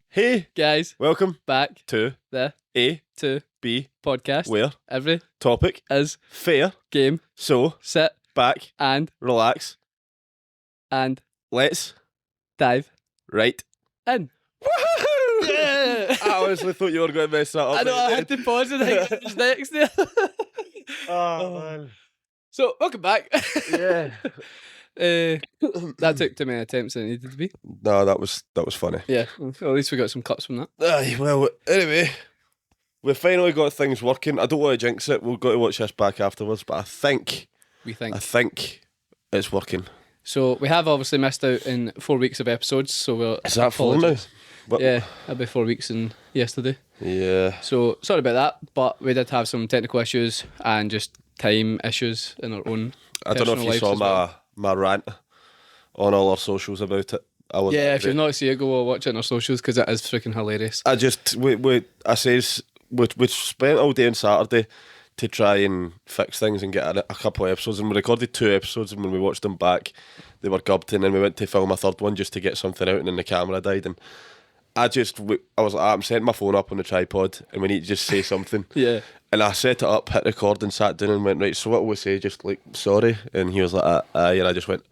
Hey guys, welcome back to the A2B Podcast, where every topic is fair. game, So sit back, and relax, let's let's dive right. in. Woohoo! Yeah! I honestly thought you were going to mess that up. I know, I had to pause and think it was next there. Oh man. So, welcome back. Yeah. That took too many attempts than it needed to be. No, that was funny. Yeah, well, at least we got some clips from that. Aye, well, anyway, we finally got things working. I don't want to jinx it. We've got to watch this back afterwards, but I think it's working. So, we have obviously missed out in 4 weeks of episodes, so we'll Is that 4 now? apologise. But, Yeah, that'll be 4 weeks and yesterday. Yeah. So, sorry about that, but we did have some technical issues and just time issues in our own I don't know if personal you lives saw as well. my rant on all our socials about it. Yeah, if you've not seen it, go watch it on our socials because it is freaking hilarious. I just we spent all day on Saturday to try and fix things and get a couple of episodes, and we recorded 2 episodes, and when we watched them back they were gubbed, and then we went to film a third one just to get something out, and then the camera died, and I was like, I'm setting my phone up on the tripod and we need to just say something. Yeah. And I set it up, hit record and sat down and went, right, so what will we say? Just like, sorry. And he was like, aye, and I just went,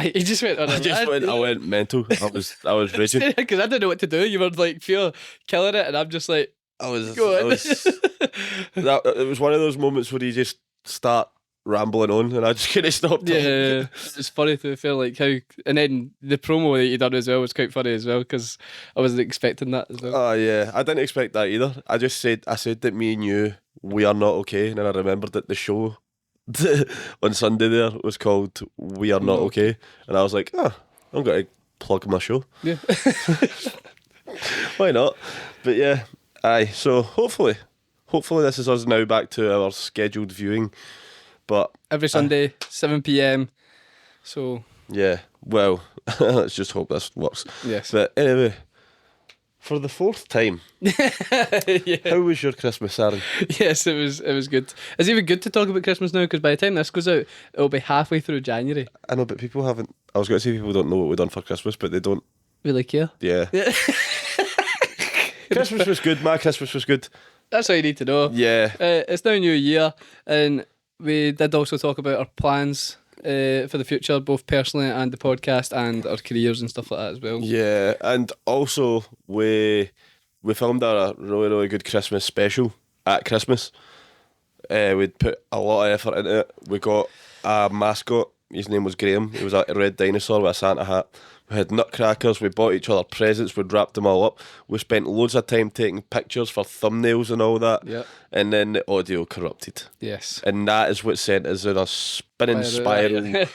He just went. I went mental. I was raging. Because I didn't know what to do. You were like pure killing it, and I'm just like, It was one of those moments where you just start rambling on, and I just couldn't stop talking. Yeah, it's funny to feel like how, and then the promo that you done as well was quite funny as well because I wasn't expecting that as well. Oh yeah, I didn't expect that either. I said that me and you, we are not okay, and then I remembered that the show on Sunday there was called We Are Not Okay, and I was like, I'm going to plug my show. Yeah. Why not? But yeah, aye. So hopefully this is us now back to our scheduled viewing. But Every Sunday, 7 p.m. So yeah, well, let's just hope this works. yes. But anyway, for the 4th time, Yeah. how was your Christmas, Aaron? Yes, it was good. It's even good to talk about Christmas now because by the time this goes out, it'll be halfway through January. I know, but people haven't. I was going to say people don't know what we've done for Christmas, but they don't. Really care? Yeah. Christmas was good. My Christmas was good. That's all you need to know. Yeah. It's now New Year, and we did also talk about our plans for the future, both personally and the podcast, and our careers and stuff like that as well. Yeah, and also we filmed a really, really good Christmas special at Christmas. We'd put a lot of effort into it. We got a mascot. His name was Graham. He was a red dinosaur with a Santa hat. We had nutcrackers. We bought each other presents. We'd wrapped them all up. We spent loads of time taking pictures for thumbnails and all that. Yep. And then the audio corrupted. Yes. And that is what sent us in a spinning spiral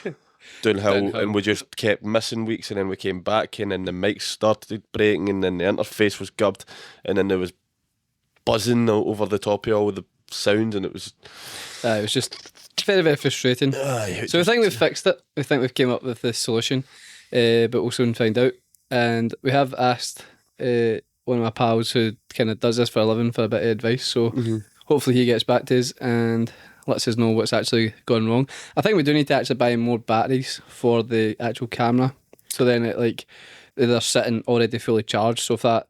downhill, and we just kept missing weeks, and then we came back, and then the mics started breaking, and then the interface was gubbed, and then there was buzzing over the top of all the sound, and it was just very, very frustrating. So we think we've fixed it. We think we've came up with the solution, but we'll soon find out. And we have asked one of my pals who kind of does this for a living for a bit of advice, so hopefully he gets back to us and lets us know what's actually gone wrong. I think we do need to actually buy more batteries for the actual camera, so then they're sitting already fully charged, so if that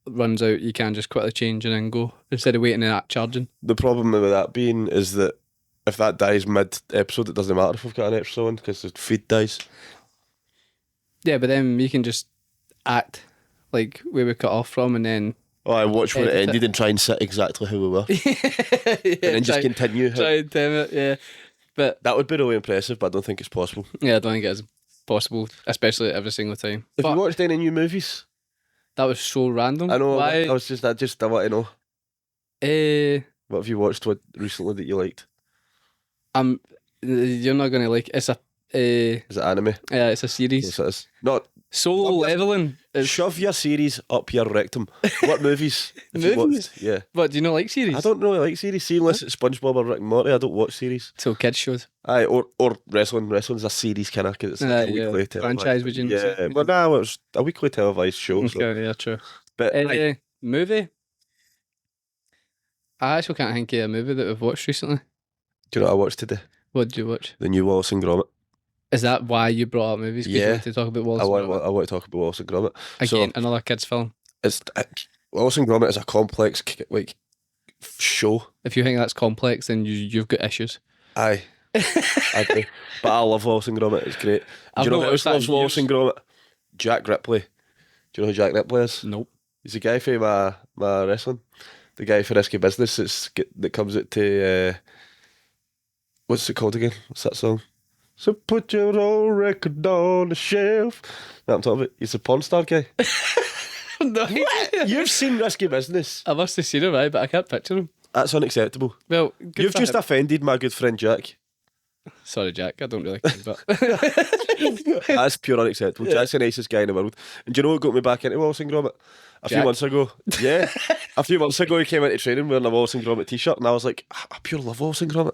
runs out you can just quickly change and then go instead of waiting and that charging. The problem with that being is that if that dies mid-episode, it doesn't matter if we've got an extra one because the feed dies. Yeah, but then you can just act like where we cut off from, and then I watch when it ended and try and sit exactly how we were. And then just continue. Try and time it, yeah. But that would be really impressive, but I don't think it's possible. Yeah, I don't think it is possible, especially every single time. Have you watched any new movies? That was so random. I know. Why? I want to know. What have you watched recently that you liked? You're not going to like. It's a. Is it anime? Yeah, it's a series. Yes, it is. Not Solo Leveling. Shove your series up your rectum. What movies? Have you watched? Yeah. But do you not like series? I don't really like series. See, unless it's SpongeBob or Rick and Morty, I don't watch series. So kids shows. Aye, or wrestling. Wrestling's a series kind of because it's like a weekly televised franchise. Would you? Yeah, well, no, it's a weekly televised show. Okay, yeah, true. But movie. I actually can't think of a movie that we've watched recently. Do you know what I watched today? What did you watch? The new Wallace and Gromit. Is that why you brought up movies? 'Cause you Yeah. want to talk about Wallace I and want, Gromit? I want to talk about Wallace and Gromit. Again, another kids' film. Wallace and Gromit is a complex like show. If you think that's complex, then you've got issues. Aye. I do. But I love Wallace and Gromit. It's great. Do I've you know not who else watched that loves in Wallace and Gromit? Jack Ripley. Do you know who Jack Ripley is? Nope. He's the guy for my wrestling. The guy for Risky Business that comes out to what's it called again? What's that song? So put your old record on the shelf. No, I'm talking about. He's a porn star guy. No. You've seen Risky Business. I must have seen him, right? But I can't picture him. That's unacceptable. Well, You've just offended my good friend Jack. Sorry, Jack. I don't really care, but That's pure unacceptable. Jack's the nicest guy in the world. And do you know what got me back into Wallace and Gromit? A few Jack? months ago. Yeah. A few months ago he came into training wearing a Wallace and Gromit t-shirt and I was like, I pure love Wallace and Gromit.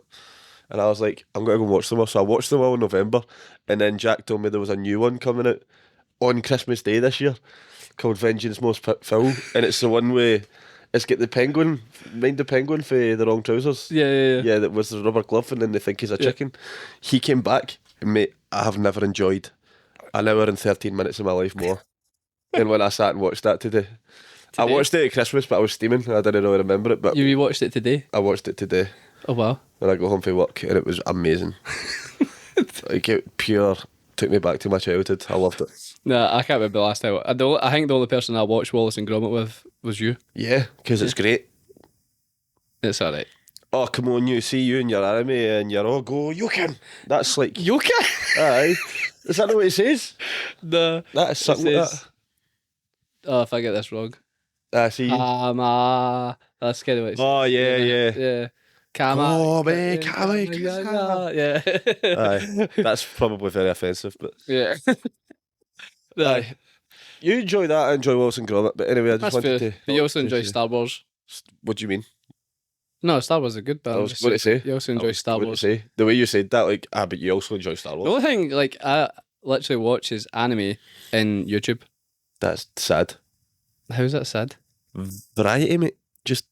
And I was like, I'm going to go and watch them all. So I watched them all in November. And then Jack told me there was a new one coming out on Christmas Day this year called Vengeance Most Foul. And it's the one where it's got the penguin, mind the penguin for the wrong trousers. yeah. Yeah, that was the rubber glove and then they think he's a chicken. He came back and mate, I have never enjoyed an hour and 13 minutes of my life more than when I sat and watched that today. I watched it at Christmas but I was steaming and I didn't really remember it, but You rewatched it today? I watched it today Oh wow. when I got home from work and it was amazing. Like it pure took me back to my childhood. I loved it. No, I can't remember the last time. I think the only person I watched Wallace and Gromit with was you. Yeah, because it's great. It's alright. Oh, come on, you see you in your anime and you're all go, you can. That's like, Yoka? aye. Is that not what it says? No. That is something like says- that. Oh, if I get this wrong. I see. That's kind of what it says. Oh, yeah. Yeah. Kama. Oh, man, Kama. Yeah. Aye, that's probably very offensive, but Yeah. aye. You enjoy that, I enjoy Wallace and Gromit, but anyway, I just That's wanted fair. to. But you also enjoy Star Wars. What do you mean? No, Star Wars is good, but I was going to say. you also enjoy Star What Wars. to say? The way you said that, like, but you also enjoy Star The Wars. only thing, like, I literally watch is anime in YouTube. That's sad. How's that sad? Variety, mate. Just.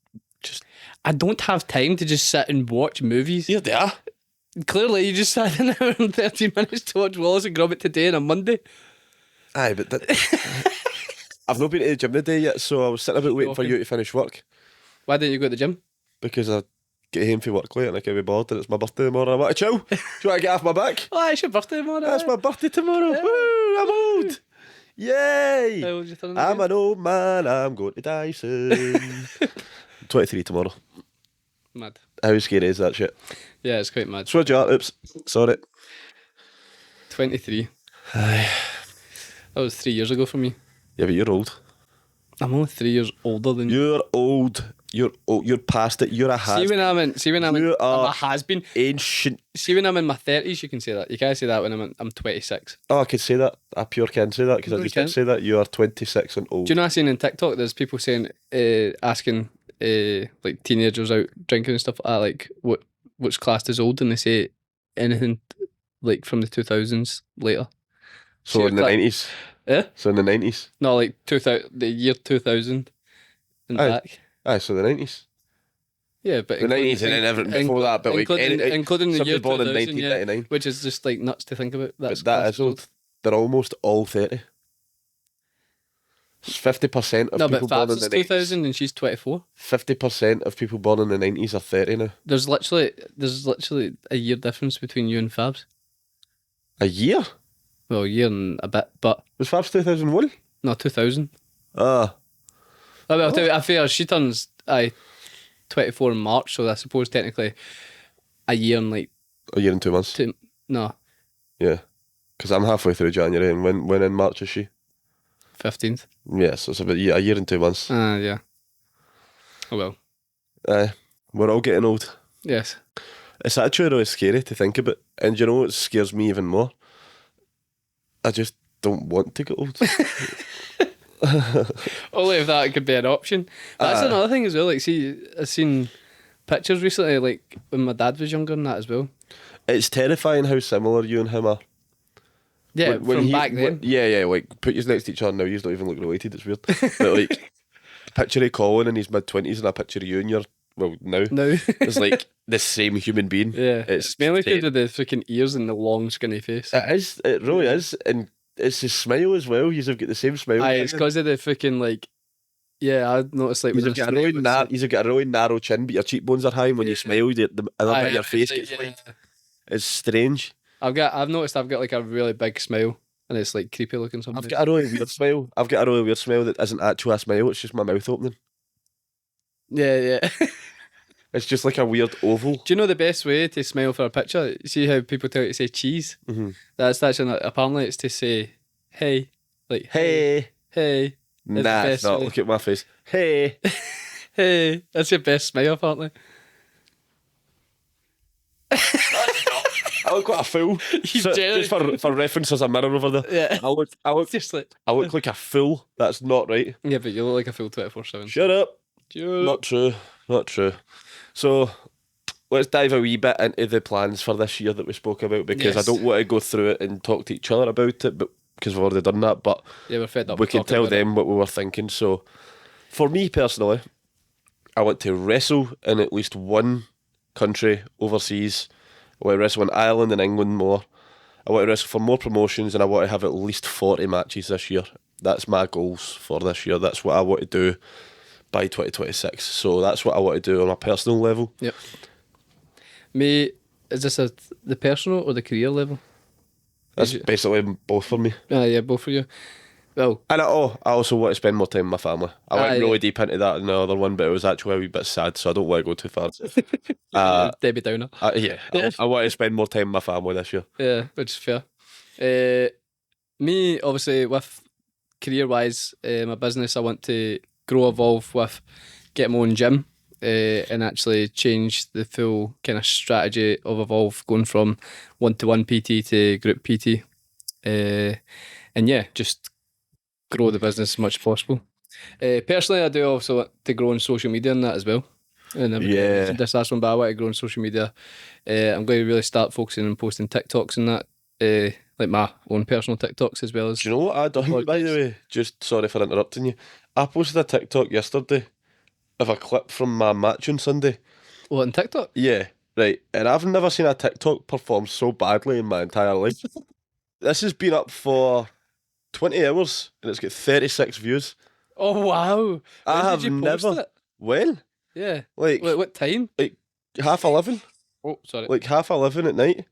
I don't have time to just sit and watch movies. Here they are. Clearly, you just sat an hour and 13 minutes to watch Wallace and Gromit today on a Monday. Aye, but that. I've not been to the gym today yet, so I was sitting about waiting for you to finish work Why didn't you go to the gym? because I get home from work late and I can be bored and it's my birthday tomorrow. I want to chill. Do you want to get off my back? Oh, it's your birthday tomorrow. That's my birthday tomorrow. Yeah. Woo, I'm old. Yay. How old you turning I'm again? an old man, I'm going to die soon. 23 tomorrow. Mad. How scary is that shit? Yeah, it's quite mad. So what you are? Oops, sorry. 23. That was 3 years ago for me. Yeah, but you're old. I'm only 3 years older than you. You're old. You're old. You're past it. You're a See when I'm You are a has-been. ancient. See when I'm in my 30s, you can say that. You can't say that when I'm 26. Oh, I could say that. I pure can say that because I No, you just did can't. say that. You are 26 and old. Do you know I seen in TikTok there's people saying, asking like teenagers out drinking and stuff like that, like what's classed as old, and they say anything like from the 2000s later. So See, in the like- 90s. Eh? So in the 90s. No, like 2000, the year 2000 and Aye. back. Aye, so the 90s. Yeah, but The 90s and then everything before that, but like including the somebody year born in 2000, yeah, 1999. which is just like nuts to think about. That's But that classed is old. They're almost all 30. It's 50% of No, people but born Fabs in is the 90s. 2000 and she's 24. 50% of people born in the 90s are 30 now. There's literally a year difference between you and Fabs. A year? Well, a year and a bit, but Was Fabs 2001? no, 2000. Ah. Oh, well, I'll tell you, I feel she turns 24 in March, so I suppose technically a year and like A year and 2 months. no, Yeah. Because I'm halfway through January and when in March is she? 15th. Yeah, so it's about a year and 2 months. Yeah. Oh well. We're all getting old. Yes. It's actually really scary to think about. And you know what scares me even more? I just don't want to get old. Only if that could be an option. That's another thing as well. Like, see, I've seen pictures recently, like when my dad was younger and that as well. It's terrifying how similar you and him are. Yeah, from back then. Yeah, like put you next to each other now, you don't even look related, it's weird. But like, picture of Colin in his mid-20s and a picture of you in your well, now. No. It's like the same human being. Yeah. It's mainly same. because of the freaking ears and the long, skinny face. It is. It really is. And it's his smile as well. You've got the same smile. Aye, it's because of the freaking, like, yeah, I noticed, like, You've got a really narrow chin, but your cheekbones are high. And when you smile, the other bit of your face gets like, it's strange. I've noticed I've got like a really big smile, and it's like creepy looking sometimes. I've got a really weird smile. That isn't actually a smile. It's just my mouth opening. Yeah. It's just like a weird oval. Do you know the best way to smile for a picture? See how people tell you to say cheese? Mm-hmm. That's actually apparently it's to say hey, like Hey. Nah, it's not. Look at my face. Hey. Hey, that's your best smile apparently. I look like a fool. Just for reference, there's a mirror over there. Yeah. I look Just like, I look like a fool. That's not right. yeah, but you look like a fool 24/7. Shut up. Not true. So let's dive a wee bit into the plans for this year that we spoke about, because Yes. I don't want to go through it and talk to each other about it, but because we've already done that. But Yeah, we're fed up. we can talking tell about them what we were thinking. So for me personally, I want to wrestle in at least one country overseas. I want to wrestle in Ireland and England more. I want to wrestle for more promotions, and I want to have at least 40 matches this year. That's my goals for this year. That's what I want to do by 2026. So that's what I want to do on a personal level. Yep. Me, is this the personal or the career level? That's basically both for me. Yeah, both for you. Well, And I also want to spend more time with my family. I went really yeah. deep into that in the other one, but it was actually a wee bit sad, so I don't want to go too far. Debbie Downer. I want to spend more time with my family this year. Yeah, which is fair. Me, obviously, with career-wise, my business, I want to grow, evolve with, get my own gym, and actually change the full kind of strategy of Evolve, going from one-to-one PT to group PT. And yeah, just grow the business as much as possible. Personally, I do also want to grow on social media and that as well. And Yeah. this last one, but I want to grow on social media. I'm going to really start focusing on posting TikToks and that, like my own personal TikToks as well as. Do you know what I done, by the way? Just sorry for interrupting you. I posted a TikTok yesterday of a clip from my match on Sunday. What, on TikTok? Yeah, right. And I've never seen a TikTok perform so badly in my entire life. This has been up for 20 hours and it's got 36 views. Oh wow! I When have did you post never. it? When? Yeah. Like Wait, what time? 11:30. Oh, sorry. Like 11:30 at night.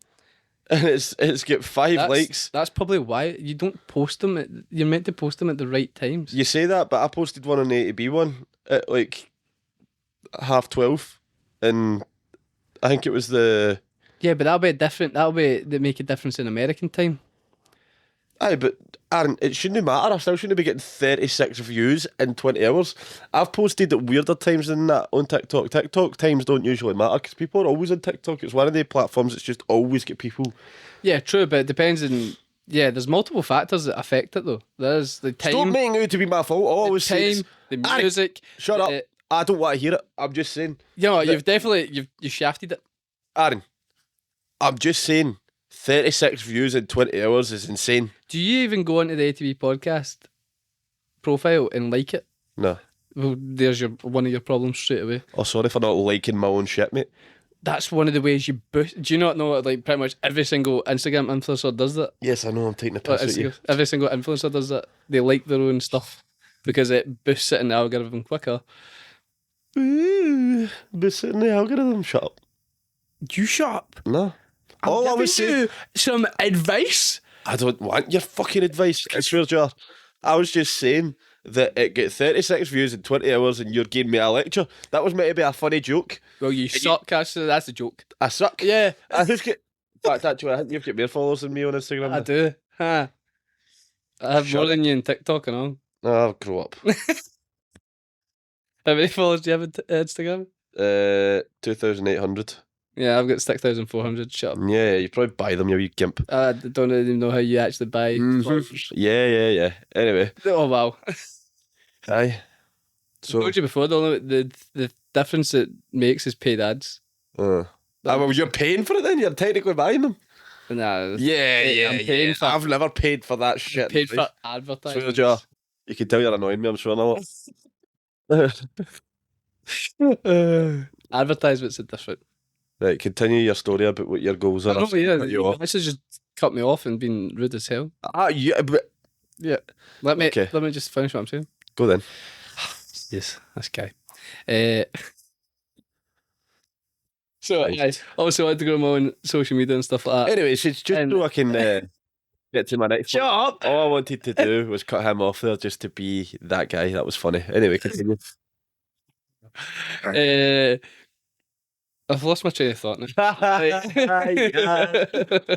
And it's got 5 likes. That's probably why you don't post them. You're meant to post them at the right times. You say that, but I posted one on the A2B one at like 12:30, and I think it was the. Yeah, but that'll be different. That make a difference in American time. Aye, but Aaron, it shouldn't matter. I still shouldn't be getting 36 views in 20 hours. I've posted at weirder times than that on TikTok. TikTok times don't usually matter because people are always on TikTok. It's one of the platforms that's just always get people. Yeah, true, but it depends on. Yeah, there's multiple factors that affect it though. There's the time. Stop making it to be my fault. All I was saying, the music. shut up. I don't want to hear it. I'm just saying. You know, you've definitely you shafted it. Aaron, I'm just saying 36 views in 20 hours is insane. Do you even go into the A2B podcast profile and like it? No. Well, there's one of your problems straight away. Oh, sorry for not liking my own shit, mate. That's one of the ways you boost. Do you not know like pretty much every single Instagram influencer does that? Yes, I know, I'm taking a piss at you. Every single influencer does that. They like their own stuff because it boosts it in the algorithm quicker. Ooh, boost it in the algorithm. Shut up. You shut up. No. All I was saying, some advice. I don't want your fucking advice. I swear, Jar. I was just saying that it get 36 views in 20 hours and you're giving me a lecture. That was meant to be a funny joke. Well, you suck, Cassie. That's a joke. I suck. Yeah. I just get. In fact, actually, I think you've got more followers than me on Instagram. I do. Huh. I have more than you on TikTok and all. Oh, I'll grow up. How many followers do you have on Instagram? 2,800. Yeah, I've got 6,400. Shut up. Yeah, you probably buy them, you wee gimp. I don't even know how you actually buy followers. Yeah. Anyway. Oh, wow. Aye. So. I told you before, the difference it makes is paid ads. Well, you're paying for it then? You're technically buying them? Nah. Yeah. I'm paying for. I've never paid for that shit. Paid for advertising. Swear, Jar. You can tell you're annoying me, I'm sure now. Advertisements are different. Right, continue your story about what your goals are. Cut you off. This has just cut me off and been rude as hell. Yeah, but Yeah. Let me Okay. just finish what I'm saying. go then. Yes, this guy. So I also want to go on my own social media and stuff like that. Anyways, it's just And- so I can get to my next. Shut up! All I wanted to do was cut him off there just to be that guy. That was funny. Anyway, continue. I've lost my train of thought now.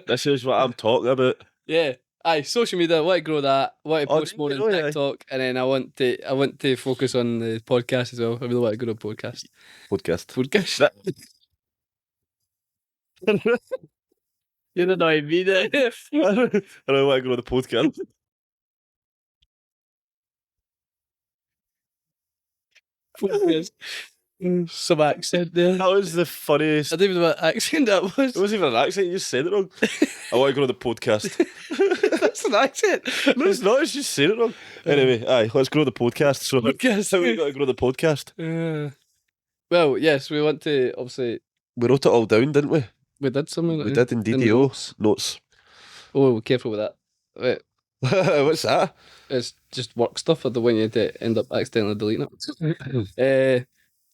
This is what I'm talking about. Yeah. Aye, social media, I want to grow that, I want to Oh, post do more you on know, yeah. TikTok, and then I want to focus on the podcast as well. I really want to grow a podcast. Podcast. Podcast? You're annoying me there. I don't want to go to the podcast. Podcast. Some accent there. That was the funniest. I don't even know what accent that was. It wasn't even an accent. You just said it wrong. I want to go to the podcast. That's an accent. No, it's not. It's just saying it wrong. Anyway, aye, let's grow the podcast. So Podcast. how we got to grow the podcast? Well, yes, we want to, obviously, We wrote it all down, didn't we? we did something like We that. did in In the DDO notes. Oh, careful with that. Wait, What's that? it's just work stuff. I don't want you to end up accidentally deleting it.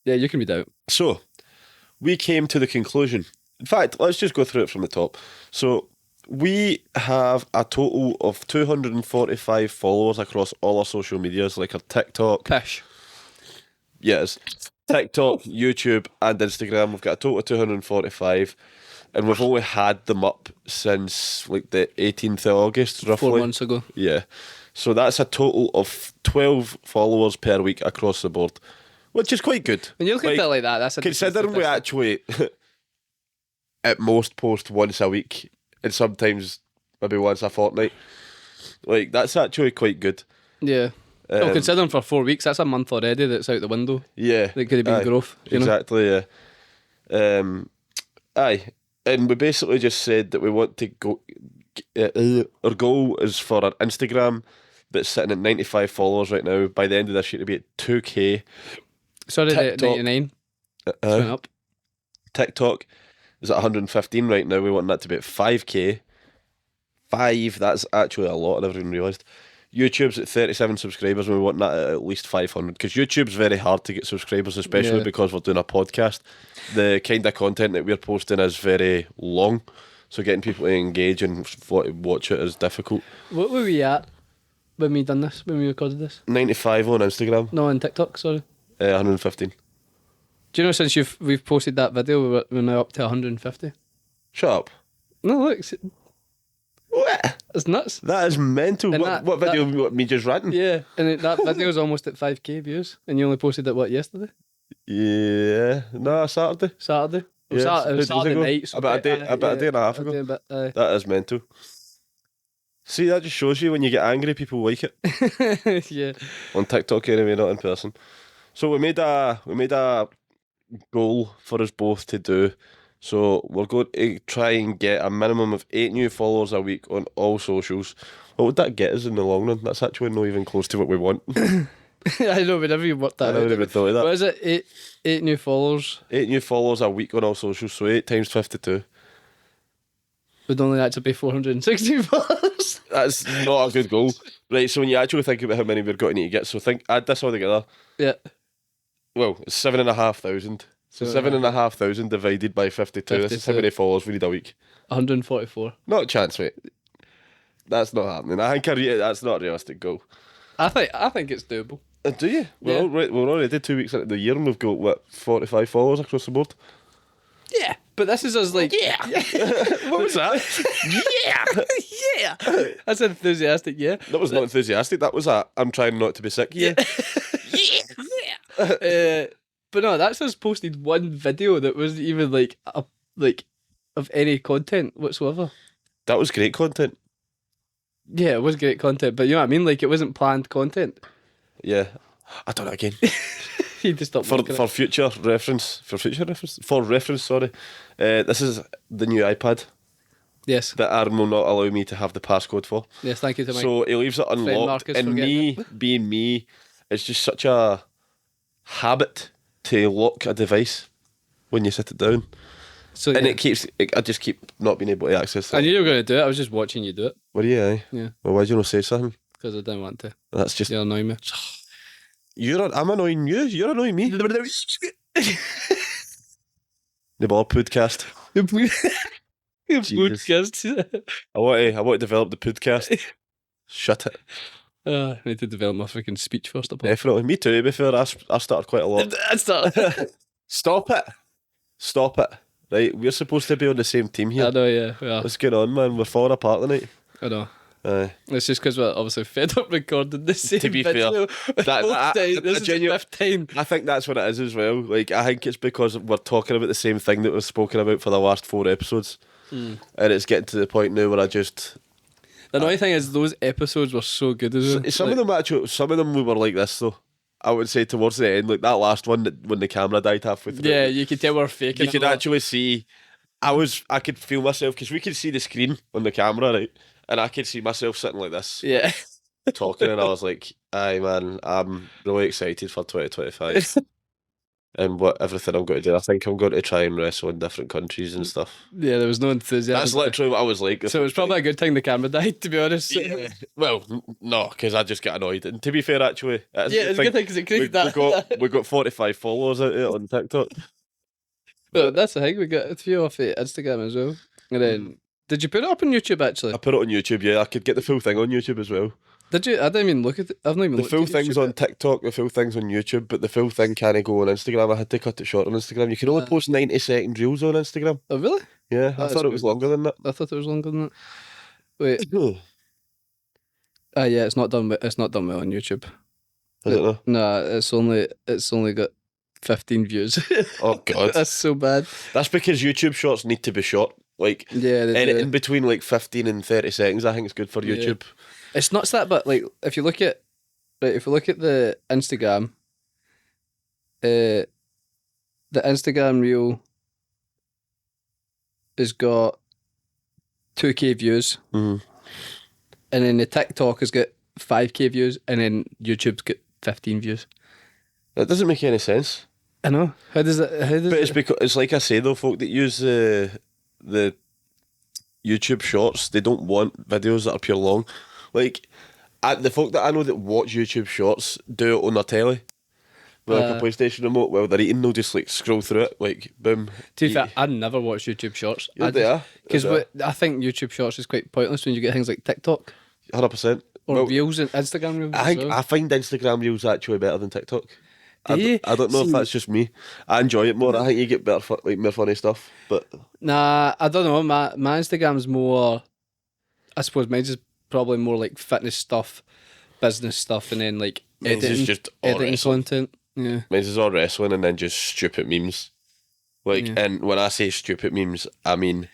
Yeah, you can read out. So, we came to the conclusion. In fact, let's just go through it from the top. So, we have a total of 245 followers across all our social medias, like our TikTok. Pish. Yes. TikTok, YouTube, and Instagram. We've got a total of 245. And we've only had them up since like the 18th of August, roughly. 4 months ago. Yeah. So that's a total of 12 followers per week across the board, which is quite good. When you look at it like that, that's a decent Considering we statistic. actually at most post once a week and sometimes maybe once a fortnight, like that's actually quite good. Yeah. Well, considering for 4 weeks, that's a month already that's out the window. Yeah. That could have been Aye, growth. You know? Exactly, yeah. Aye. And we basically just said that we want to go. Our goal is for our Instagram that's sitting at 95 followers right now. By the end of this year, to be at 2k. Sorry, TikTok. 99. It's went up. TikTok is at 115 right now. We want that to be at 5k. 5, that's actually a lot. I never even realised. YouTube's at 37 subscribers and we want that at least 500 because YouTube's very hard to get subscribers, especially Yeah. because we're doing a podcast. The kind of content that we're posting is very long, so getting people to engage and watch it is difficult. What were we at when we done this, when we recorded this? 95 on Instagram, No, on TikTok, sorry. 115. Do you know since we've posted that video, we're now up to 150? Shut up. No, look, What? it's nuts. That is mental. And What video? Me just ranting? Yeah, and that video's almost at 5k views, and you only posted it, what, yesterday? Yeah. No, Saturday. Saturday? It Yes, was 2 days Saturday ago. night. So About a day and a half ago. That is mental. See, that just shows you when you get angry, people like it. Yeah. On TikTok anyway, not in person. So we made a goal for us both to do. So we're going to try and get a minimum of 8 new followers a week on all socials. What would that get us in the long run? That's actually not even close to what we want. I know, we never even worked I that never out. even thought of that. What is it? Eight new followers. 8 new followers a week on all socials, so 8 times 52. Would only actually be 460 followers. That's not a good goal. Right, so when you actually think about how many we're going to need to get, so add this all together. Yeah. Well, it's 7,500. So 7,500 divided by 52. This is how 52. many followers we need a week. 144. Not a chance, mate. That's not happening. I think that's not a realistic goal. I think it's doable. Do you? Yeah. We're already 2 weeks into the year and we've got, what, 45 followers across the board? Yeah. But this is us like, yeah. What was that? Yeah. That's enthusiastic, yeah. That was not enthusiastic. That was I'm trying not to be sick. Yeah. But no, that's us posted one video that wasn't even like of any content whatsoever. That was great content. Yeah, it was great content, but you know what I mean? Like, it wasn't planned content. Yeah. I done it again. You just stopped For future reference, sorry. This is the new iPad Yes. that Aaron will not allow me to have the passcode for. Yes, thank you to Mike. So he leaves it unlocked, Marcus and for getting me being me, it's just such a habit to lock a device. when you sit it down. So And yeah. I just keep not being able to access I it. knew you were going to do it. I was just watching you do it Were you, aye? Yeah. Well, why'd you not say something? because I didn't want to. That's just... You're annoying me. I'm annoying you. You're annoying me. The Ball Podcast. Podcast. I want to develop the podcast. Shut it. I need to develop my freaking speech first of all. Definitely. Me too, to be fair. I started quite a lot. Stop it. Stop it. Right, we're supposed to be on the same team here. I know, yeah. We are. What's going on, man? We're falling apart tonight. I know. Aye. It's just because we're obviously fed up recording the same To be fair, video. This is the fifth time. I think that's what it is as well. Like, I think it's because we're talking about the same thing that we've spoken about for the last 4 episodes. And it's getting to the point now where I just... The annoying thing is those episodes were so good as well. Some of them we were like this though. I would say towards the end, like that last one when the camera died halfway through. Yeah, you could tell we're faking. You could actually see. I could feel myself because we could see the screen on the camera, right? And I could see myself sitting like this, Yeah. talking, and I was like, "Aye, man, I'm really excited for 2025 and what everything I'm going to do. I think I'm going to try and wrestle in different countries and stuff." Yeah, there was no enthusiasm. That's literally what I was like. So it was probably a good thing the camera died, to be honest. Yeah. Well, no, because I just get annoyed. And to be fair, actually, It's a good thing because it created that. we got 45 followers out there on TikTok. Well, that's the thing. We got a few off Instagram as well. And then, did you put it up on YouTube actually? I put it on YouTube. Yeah, I could get the full thing on YouTube as well. Did you? I didn't even look at it. I've not even The looked full at thing's YouTube. on TikTok. The full thing's on YouTube, but the full thing can't go on Instagram. I had to cut it short on Instagram. You can only post 90-second reels on Instagram. Oh, really? Yeah, I That's thought it was good. longer than that. I thought it was longer than that. Wait. Is Yeah, it's not done. It's not done well on YouTube. it though? Nah, it's only got 15 views. Oh god, That's so bad. that's because YouTube shorts need to be short. Like Yeah, they do. anything between like 15 and 30 seconds, I think it's good for Yeah. YouTube. It's nuts that, but like if you look at the Instagram, the Instagram reel has got 2K views, Mhm. and then the TikTok has got 5K views, and then YouTube's got 15 views. That doesn't make any sense. I know. How does it? But it's because it's like I say though, folk that use the YouTube shorts, they don't want videos that are pure long. Like the folk that I know that watch YouTube shorts do it on their telly. With like a PlayStation remote while they're eating, they'll just like scroll through it, like boom. To be fair, I never watch YouTube Shorts. Yeah, they are. Because I think YouTube Shorts is quite pointless when you get things like TikTok 100%. or Reels and Instagram Reels. I think I find Instagram Reels actually better than TikTok. Do you? I don't know if See- that's just me. I enjoy it more. I think you get better, like more funny stuff. But Nah, I don't know. My Instagram's more. I suppose mine's is probably more like fitness stuff, business stuff, and then like Mine's is editing, just all editing wrestling. content. Yeah. Mine's is all wrestling and then just stupid memes. Like, Yeah. and when I say stupid memes, I mean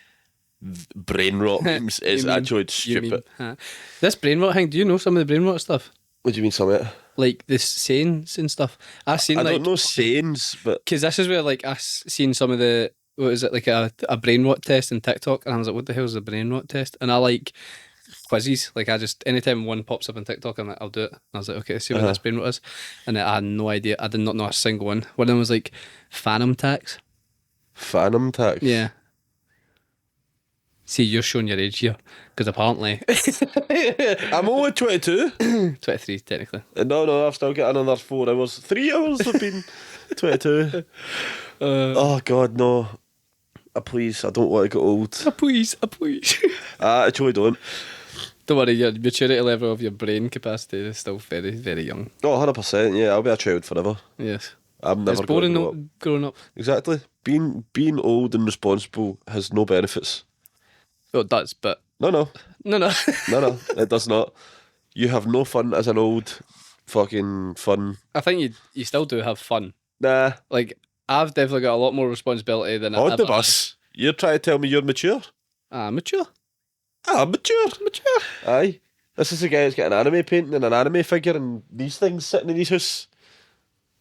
brain rot memes. It's You mean- actually You stupid. mean, huh? This brain rot thing? Do you know some of the brain rot stuff? What do you mean, some of it? Like the sayings and stuff. I've seen I like don't know sayings, but because this is where like I seen some of the what is it like a brain rot test in TikTok, and I was like, what the hell is a brain rot test? And I like quizzes. Like I just anytime one pops up on TikTok, I'm like, I'll do it. And I was like, okay, let's see what this brain rot is. And I had no idea. I did not know a single one. One of them was like phantom tax. Phantom tax. Yeah. See, you're showing your age here because apparently I'm only 22. 23 technically. No, I've still got another 4 hours. 3 hours I've been 22. Oh, God, no. Please, I don't want to get old. Please. I actually don't. Don't worry, your maturity level of your brain capacity is still very, very young. Oh, 100%, yeah, I'll be a child forever. Yes. I'm never It's boring going to grow up. though, growing up. Exactly. Being old and responsible has no benefits. Well, it does, but No, no. no, it does not. You have no fun as an old fucking fun. I think you still do have fun. Nah. Like, I've definitely got a lot more responsibility than I On ever the bus. You're trying to tell me you're mature? had. Mature. I'm mature. Aye. This is the guy that's got an anime painting and an anime figure and these things sitting in his house.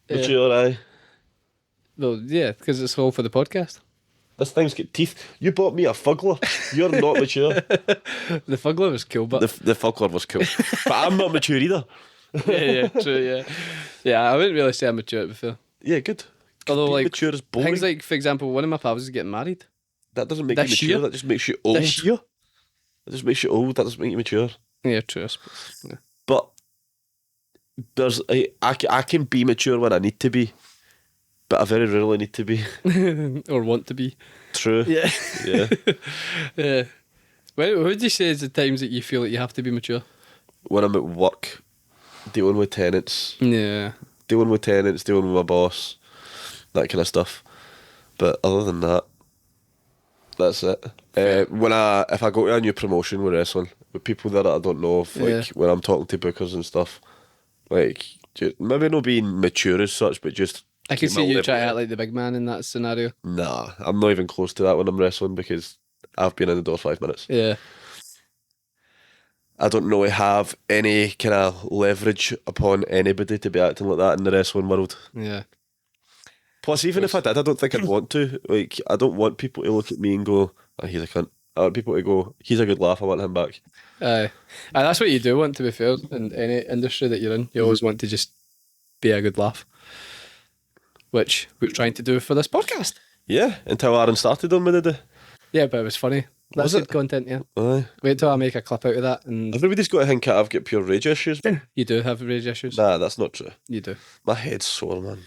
Yeah. Mature, aye. Well, yeah, because it's all for the podcast. This thing's got teeth. You bought me a fuggler. You're not mature. The Fugler was cool, but The fuggler was cool. But I'm not mature either. yeah, true, yeah. Yeah, I wouldn't really say I'm mature before. Yeah, good. Although, being like, mature is boring. things like, for example, one of my pals is getting married. That doesn't make you This mature. year? That just makes you old. This year? That just makes you old. That doesn't make you mature. Yeah, true, I suppose. Yeah. But I can be mature when I need to be, but I very rarely need to be. Or want to be. True. Yeah. Yeah. Yeah. Well, what would you say is the times that you feel like you have to be mature? When I'm at work, dealing with tenants, Yeah. dealing with my boss, that kind of stuff. But other than that, that's it. If I go to a new promotion with wrestling, with people that I don't know, when I'm talking to bookers and stuff, like maybe not being mature as such, but just I can keep see my you level try to up. act like the big man in that scenario. Nah, I'm not even close to that when I'm wrestling because I've been in the door 5 minutes. Yeah. I don't really have any kind of leverage upon anybody to be acting like that in the wrestling world. Yeah. Plus, even if I did, I don't think I'd want to. Like, I don't want people to look at me and go, "Oh, he's a cunt." I want people to go, "He's a good laugh. I want him back." Aye. And that's what you do want, to be fair, in any industry that you're in. You always want to just be a good laugh. Which we're trying to do for this podcast. Yeah, until Aaron started on me, did he? Yeah, but it was funny. That's Was good it? content, yeah. Aye. Wait till I make a clip out of that, and Everybody's got to think I've got pure rage issues. you do have rage issues. Nah, that's not true. You do. My head's sore, man.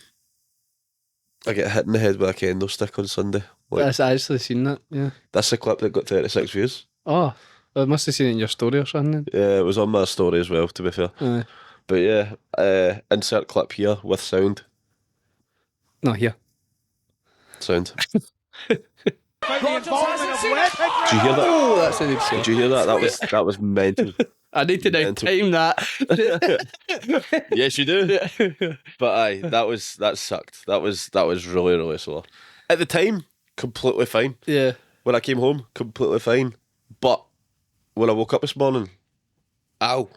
I get hit in the head with a kendo stick on Sunday. Like, I actually seen that, yeah. that's the clip that got 36 views. Oh, I must have seen it in your story or something. Yeah, it was on my story as well, to be fair. Then. But yeah, insert clip here with sound. No, here. Sound. Did you hear that? Oh, that sounded so. Did you hear that? That was mental. I need to now Mental. time that. Yes, you do. But aye, that sucked. That was really, really sore. At the time, completely fine. Yeah. When I came home, completely fine. But when I woke up this morning, ow,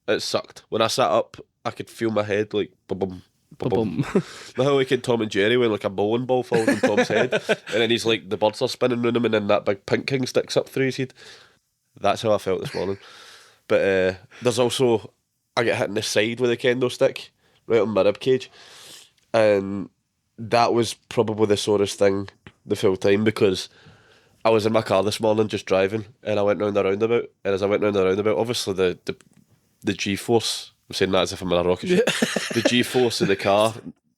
it sucked. When I sat up, I could feel my head like ba-bum, ba-bum. Ba-bum. Know how like in Tom and Jerry when like a bowling ball falls on Tom's head, and then he's like the birds are spinning around him, and then that big pink king sticks up through his head. That's how I felt this morning. But there's also, I get hit in the side with a kendo stick, right on my rib cage, and that was probably the sorest thing the full time because I was in my car this morning just driving, and I went round the roundabout, and as I went round the roundabout, obviously the G-force, I'm saying that as if I'm in a rocket ship, the G-force of the car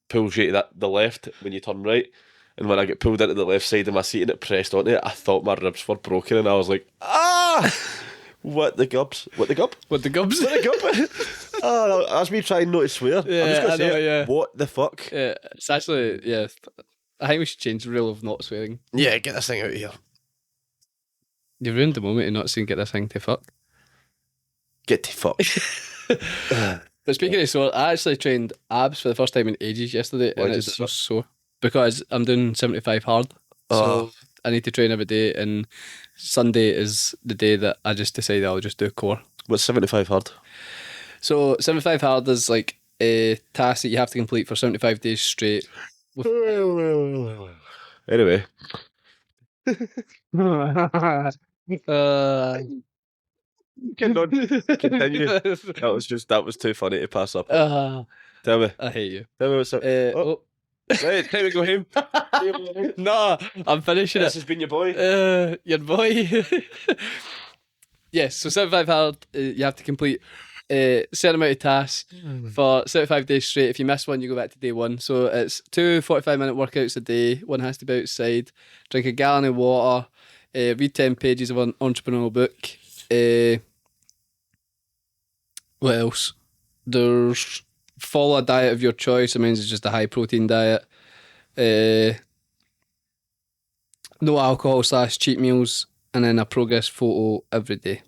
pulls you to the left when you turn right, and when I get pulled into the left side of my seat and it pressed onto it, I thought my ribs were broken, and I was like, ah! What the gubs? What the gub? What the gubs? What the gub? Oh, that's me trying not to swear. I'm Yeah, just going I to say know, it. yeah. What the fuck? Yeah, it's actually, yeah. I think we should change the rule of not swearing. Yeah, get this thing out of here. You ruined the moment of not saying get this thing to fuck. Get to fuck. But speaking of sore, I actually trained abs for the first time in ages yesterday, Why and did it's you so sore because I'm doing 75 hard. Oh. So I need to train every day, and Sunday is the day that I just decided I'll just do core. What's 75 hard? So 75 hard is like a task that you have to complete for 75 days straight. Anyway. Continue. That was too funny to pass up. Tell me. I hate you. Tell me what's up. Oh. Right, time to go home. No, I'm finishing This it. has been your boy. Your boy. Yes, so 75 hard, you have to complete a certain amount of tasks for 75 days straight. If you miss one, you go back to day one. So it's 2 45-minute workouts a day. One has to be outside. Drink a gallon of water. Read 10 pages of an entrepreneurial book. What else? There's follow a diet of your choice. It means it's just a high protein diet. No alcohol / cheat meals, and then a progress photo every day.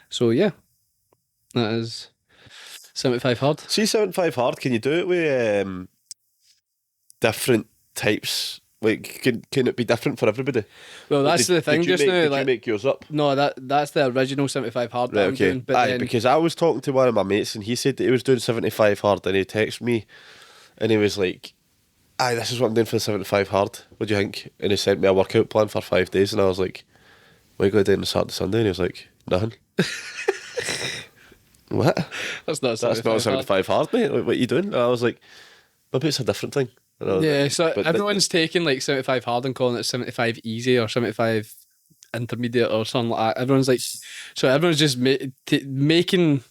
So yeah, that is 75 hard. See 75 hard, can you do it with different types? Like, can it be different for everybody? Well, that's the thing just now. Did Like, you make yours up? no, that's the original 75 hard that Right, I'm okay. doing. But Aye, then, because I was talking to one of my mates and he said that he was doing 75 hard and he texted me and he was like, aye, this is what I'm doing for the 75 hard. What do you think? And he sent me a workout plan for 5 days and I was like, what are you going to do on Saturday, Sunday? And he was like, nothing. What? that's not That's not 75 hard, mate. Like, what are you doing? And I was like, maybe it's a different thing. Yeah, so But everyone's taking like 75 hard and calling it 75 easy or 75 intermediate or something like that. Everyone's like, so everyone's just making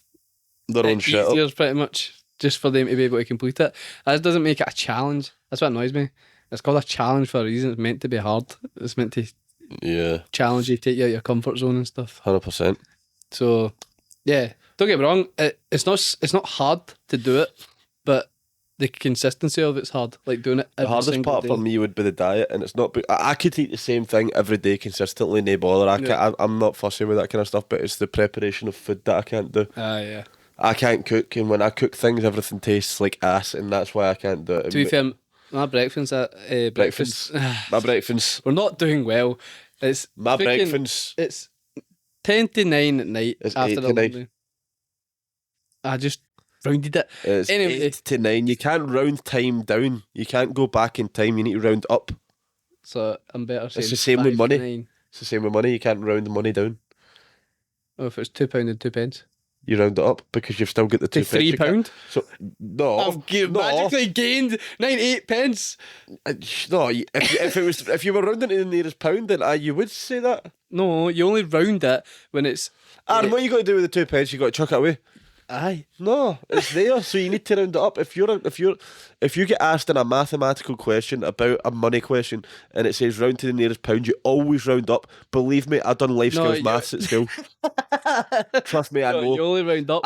their own it shit easier up. pretty much just for them to be able to complete it. That doesn't make it a challenge. That's what annoys me. It's called a challenge for a reason. It's meant to be hard. It's meant to challenge you, take you out of your comfort zone and stuff. 100%. So, yeah, don't get me wrong. It's not hard to do it, but the consistency of it's hard. Like doing it every The hardest single part day. for me would be the diet, and it's not. I could eat the same thing every day consistently, no bother. I'm not fussy with that kind of stuff, but it's the preparation of food that I can't do. Yeah. I can't cook, and when I cook things, everything tastes like ass, and that's why I can't do it. To be fair, my breakfast my breakfast, we're not doing well. It's my freaking- breakfast. It's 10 to 9 at night It's after 8 the to 9. holiday. I just rounded it. It's Anyway. 8 to 9. You can't round time down. You can't go back in time. You need to round up. So I'm better saying the same with 5 to money. 9. It's the same with money. You can't round the money down. Oh, if it's £2 and 2 pence. You round it up because you've still got the To 2 pence. You can't- £3. So no, I've no. magically gained 98 pence. No, if you were rounding to the nearest pound, then you would say that. No, you only round it when it's. Aaron, what you got to do with the 2 pence? You got to chuck it away. Aye. No, it's there, so you need to round it up. If you get asked in a mathematical question about a money question and it says round to the nearest pound, you always round up. Believe me, I've done life skills maths at school. Trust me, I No, know. you only round up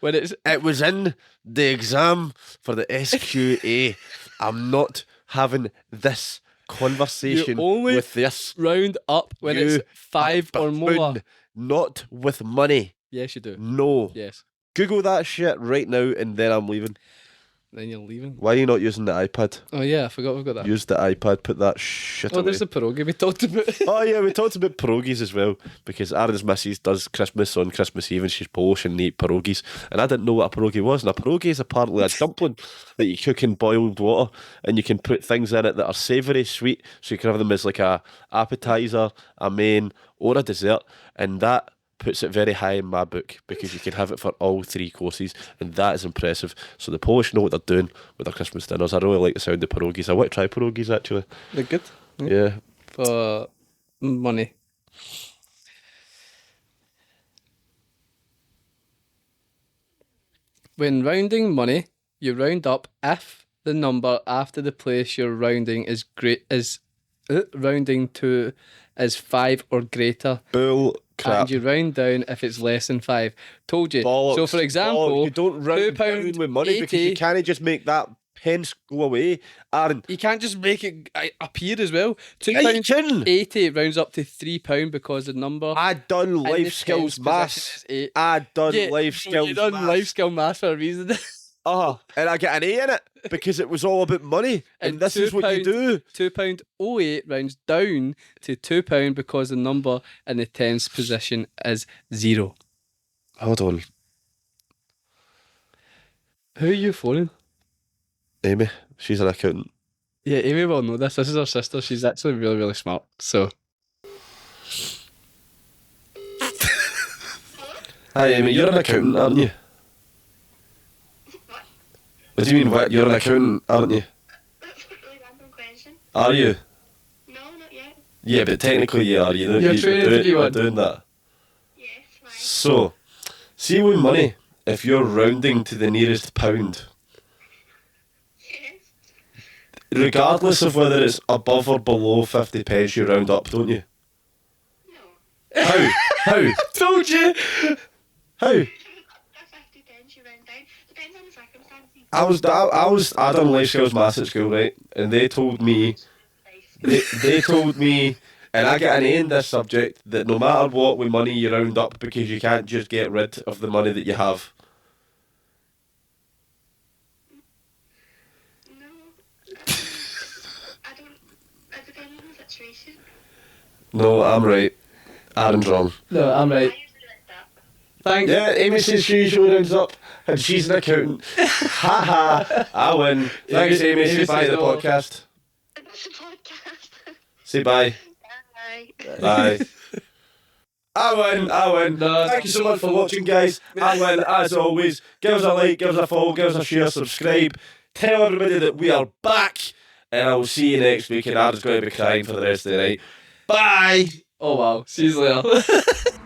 when it's. It was in the exam for the SQA. I'm not having this conversation You only with this. Round up when it's You 5 or more. buffoon. Not with money. Yes, you do. No. Yes. Google that shit right now and then I'm leaving. Then you're leaving. Why are you not using the iPad? Oh yeah, I forgot we've got that. Use the iPad, put that shit Oh, away. there's the pierogi we talked about. Oh yeah, we talked about pierogies as well because Aaron's missus does Christmas on Christmas Eve and she's Polish and they eat pierogies and I didn't know what a pierogi was, and a pierogi is apparently a dumpling that you cook in boiled water and you can put things in it that are savoury, sweet, so you can have them as like a appetizer, a main or a dessert, and that puts it very high in my book because you can have it for all 3 courses and that is impressive. So the Polish know what they're doing with their Christmas dinners. I really like the sound of pierogies. I want to try pierogies actually. They're good. Yeah. For money. When rounding money, you round up if the number after the place you're rounding rounding to is 5 or greater. Bull crap. And you round down if it's less than 5. Told you. Bollocks, So for example, bollocks. You don't round down £2 with money because you 80. can't just make that pence go away. Aaron, You can't just make it appear as well. yeah, you can. £2.80 rounds up to £3 because the number. I done in the life skills tens maths. position is 8. I done Yeah, life so skills you done maths. life skill maths for a reason. And I get an A in it because it was all about money. And this is what you do. £2.08 rounds down to £2 because the number in the tens position is 0. Hold on. Who are you phoning? Amy, she's an accountant. Yeah, Amy will know this. This is her sister. She's actually really, really smart. So. Hi Amy, you're an accountant, aren't you? What do you mean, what? You're an accountant, aren't you? That's a really random question. Are you? No, not yet. Yeah, but technically you are. You're You're training to be one. doing that. Yes, fine. So, see with money, if you're rounding to the nearest pound, Yes. regardless of whether it's above or below 50 pence, you round up, don't you? No. How? How? Told you! How? At 50 pence, you round down. Depends on the circumstances. I done life skills maths at school, right? And they told me, they told me, and I get an A in this subject, that no matter what with money you round up because you can't just get rid of the money that you have. No. I don't. It depends on the situation. No, I'm right. Aaron's wrong. No, I'm I right. usually like that. Thanks. Yeah, Amy says she usually rounds up, and she's an accountant. Ha ha! I win. Thanks, Amy. Say bye to the podcast. It's a podcast. Say bye. Bye. Bye. I win. No, Thank you so much for watching, guys. I win, as always. Give us a like, give us a follow, give us a share, subscribe. Tell everybody that we are back, and I will see you next week. And I'm just going to be crying for the rest of the night. Bye. Oh wow. See you later.